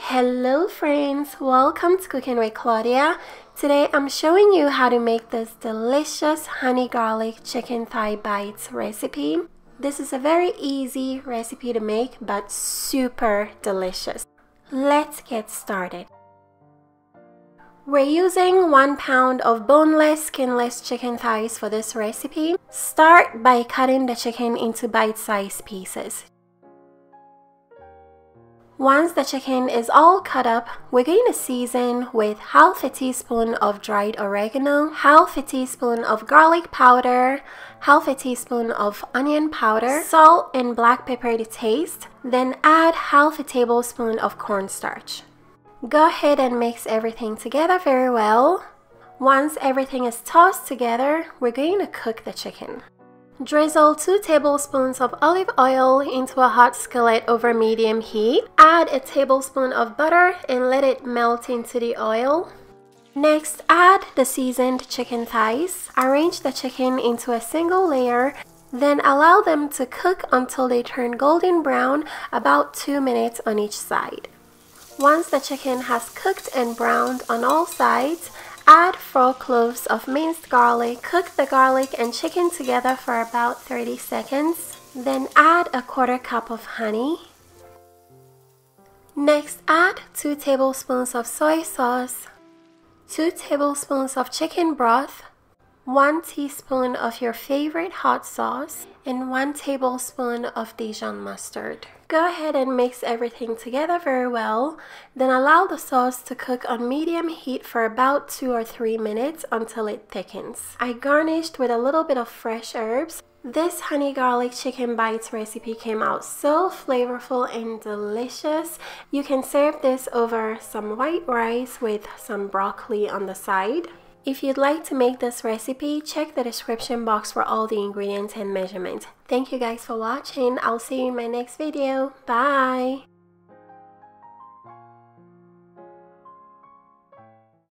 Hello friends, welcome to Cooking with Claudia. Today I'm showing you how to make this delicious honey garlic chicken thigh bites recipe. This is a very easy recipe to make but super delicious. Let's get started. We're using 1 pound of boneless, skinless chicken thighs for this recipe. Start by cutting the chicken into bite-sized pieces. Once the chicken is all cut up, we're going to season with half a teaspoon of dried oregano, half a teaspoon of garlic powder, half a teaspoon of onion powder, salt and black pepper to taste, then add half a tablespoon of cornstarch. Go ahead and mix everything together very well. Once everything is tossed together, we're going to cook the chicken. Drizzle 2 tablespoons of olive oil into a hot skillet over medium heat. Add a tablespoon of butter and let it melt into the oil. Next, add the seasoned chicken thighs. Arrange the chicken into a single layer, then allow them to cook until they turn golden brown, about 2 minutes on each side. Once the chicken has cooked and browned on all sides, add 4 cloves of minced garlic. Cook the garlic and chicken together for about 30 seconds. Then add a 1/4 cup of honey. Next, add 2 tablespoons of soy sauce, 2 tablespoons of chicken broth, 1 teaspoon of your favorite hot sauce, and 1 tablespoon of Dijon mustard. Go ahead and mix everything together very well, then allow the sauce to cook on medium heat for about 2 or 3 minutes until it thickens. I garnished with a little bit of fresh herbs. This honey garlic chicken bites recipe came out so flavorful and delicious. You can serve this over some white rice with some broccoli on the side. If you'd like to make this recipe, check the description box for all the ingredients and measurements. Thank you guys for watching. I'll see you in my next video. Bye!